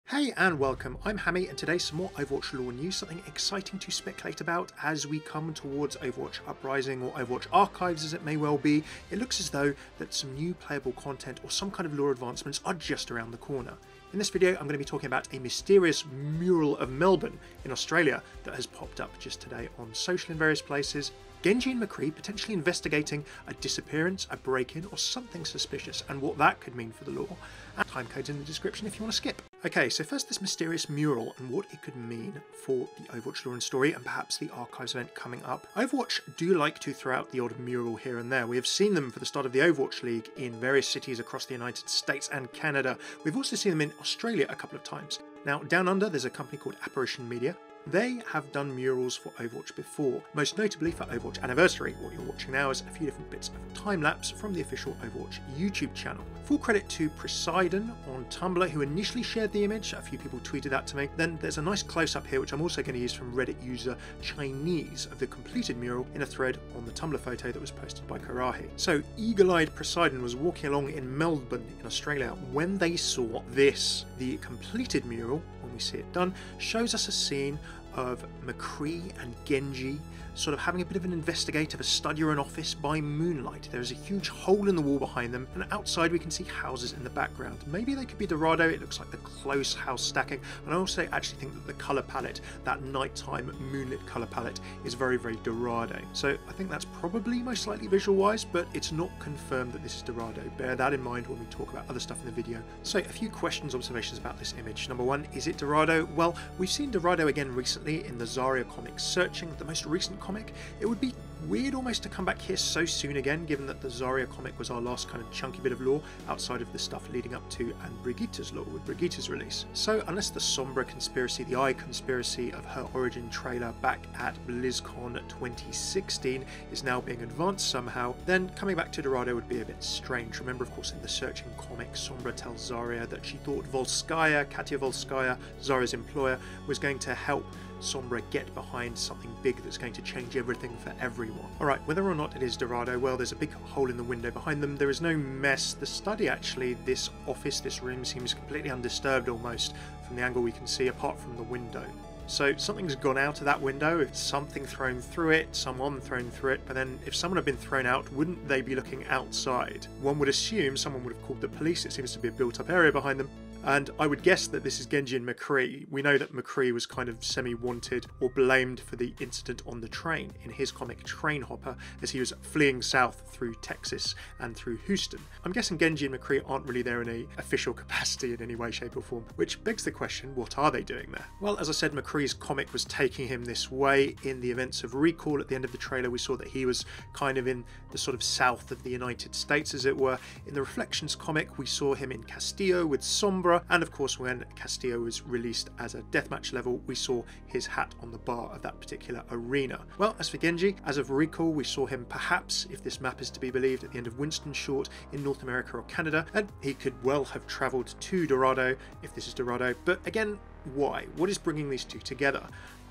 Hey and welcome, I'm Hammeh and today some more Overwatch Lore news, something exciting to speculate about as we come towards Overwatch Uprising or Overwatch Archives as it may well be. It looks as though that some new playable content or some kind of lore advancements are just around the corner. In this video I'm going to be talking about a mysterious mural of Melbourne in Australia that has popped up just today on social in various places. Genji and McCree potentially investigating a disappearance, a break-in or something suspicious and what that could mean for the lore. And timecodes in the description if you want to skip. Okay, so first this mysterious mural and what it could mean for the Overwatch lore and story and perhaps the Archives event coming up. Overwatch do like to throw out the odd mural here and there. We have seen them for the start of the Overwatch League in various cities across the United States and Canada. We've also seen them in Australia a couple of times. Now, down under there's a company called Apparition Media. They have done murals for Overwatch before, most notably for Overwatch Anniversary. What you're watching now is a few different bits of time-lapse from the official Overwatch YouTube channel. Full credit to Prisiidon on Tumblr, who initially shared the image. A few people tweeted that to me. Then there's a nice close-up here, which I'm also going to use from Reddit user Chynnese of the completed mural in a thread on the Tumblr photo that was posted by Karahi. So eagle-eyed Prisiidon was walking along in Melbourne in Australia when they saw this. The completed mural, when we see it done, shows us a scene of McCree and Genji sort of having a bit of an investigative, a study or an office by moonlight. There is a huge hole in the wall behind them, and outside we can see houses in the background. Maybe they could be Dorado. It looks like the close house stacking, and I also actually think that the colour palette, that nighttime moonlit colour palette, is very, very Dorado. So I think that's probably most likely visual-wise, but it's not confirmed that this is Dorado. Bear that in mind when we talk about other stuff in the video. So a few questions, observations about this image. Number one, is it Dorado? Well, we've seen Dorado again recently in the Zarya comic Searching, the most recent comic. It would be weird almost to come back here so soon again, given that the Zarya comic was our last kind of chunky bit of lore outside of the stuff leading up to and Brigitte's lore with Brigitte's release. So unless the Sombra conspiracy, the Eye conspiracy of her origin trailer back at BlizzCon 2016 is now being advanced somehow, then coming back to Dorado would be a bit strange. Remember, of course, in the Searching comic, Sombra tells Zarya that she thought Volskaya, Katya Volskaya, Zarya's employer, was going to help Sombra get behind something big that's going to change everything for everyone. Alright, whether or not it is Dorado, well, there's a big hole in the window behind them. There is no mess. The study, actually, this office, this room, seems completely undisturbed almost from the angle we can see apart from the window. So something's gone out of that window, it's something thrown through it, someone thrown through it, but then if someone had been thrown out, wouldn't they be looking outside? One would assume someone would have called the police. It seems to be a built-up area behind them. And I would guess that this is Genji and McCree. We know that McCree was kind of semi-wanted or blamed for the incident on the train in his comic Train Hopper as he was fleeing south through Texas and through Houston. I'm guessing Genji and McCree aren't really there in an official capacity in any way, shape or form, which begs the question, what are they doing there? Well, as I said, McCree's comic was taking him this way. In the events of Recall at the end of the trailer, we saw that he was kind of in the sort of south of the United States, as it were. In the Reflections comic, we saw him in Castillo with Sombra. And of course, when Castillo was released as a deathmatch level, we saw his hat on the bar of that particular arena. Well, as for Genji, as of Recall, we saw him perhaps, if this map is to be believed, at the end of Winston Short in North America or Canada, and he could well have travelled to Dorado, if this is Dorado. But again, why? What is bringing these two together?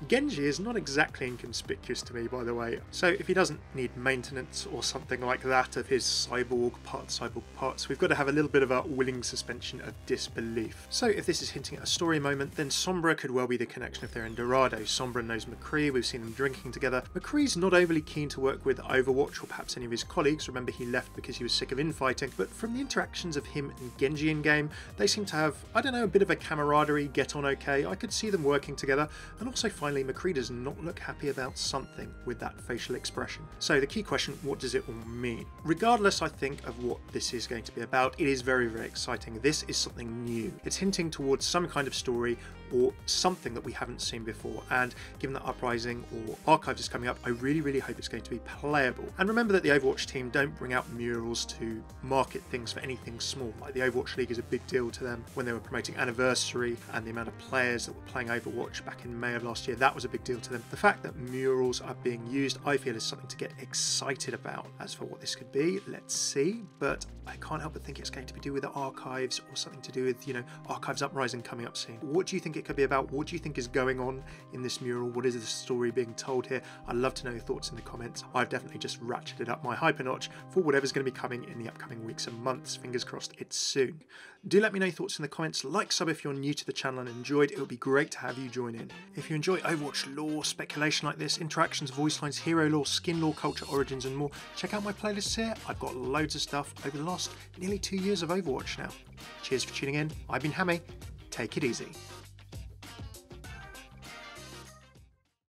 Genji is not exactly inconspicuous to me, by the way, so if he doesn't need maintenance or something like that of his cyborg parts, we've got to have a little bit of a willing suspension of disbelief. So if this is hinting at a story moment, then Sombra could well be the connection if they're in Dorado. Sombra knows McCree, we've seen them drinking together. McCree's not overly keen to work with Overwatch or perhaps any of his colleagues. Remember, he left because he was sick of infighting, but from the interactions of him and Genji in game, they seem to have, I don't know, a bit of a camaraderie, get on okay. I could see them working together, and also finally McCree does not look happy about something with that facial expression. So the key question, what does it all mean? Regardless, I think, of what this is going to be about, it is very, very exciting. This is something new. It's hinting towards some kind of story or something that we haven't seen before, and given that Uprising or Archives is coming up, I really, really hope it's going to be playable. And remember that the Overwatch team don't bring out murals to market things for anything small. Like the Overwatch League is a big deal to them when they were promoting Anniversary and the amount of players that were playing Overwatch back in May of last year, that was a big deal to them. The fact that murals are being used, I feel, is something to get excited about. As for what this could be, let's see, but I can't help but think it's going to be to do with the archives or something to do with, you know, Archives Uprising coming up soon. What do you think it could be about? What do you think is going on in this mural? What is the story being told here? I'd love to know your thoughts in the comments. I've definitely just ratcheted up my hyper notch for whatever's going to be coming in the upcoming weeks and months. Fingers crossed it's soon. Do let me know your thoughts in the comments. Like, sub if you're new to the channel and enjoyed. It would be great to have you join in. If you enjoy Overwatch lore, speculation like this, interactions, voice lines, hero lore, skin lore, culture, origins and more, check out my playlists here. I've got loads of stuff over the last nearly 2 years of Overwatch now. Cheers for tuning in. I've been Hammeh. Take it easy.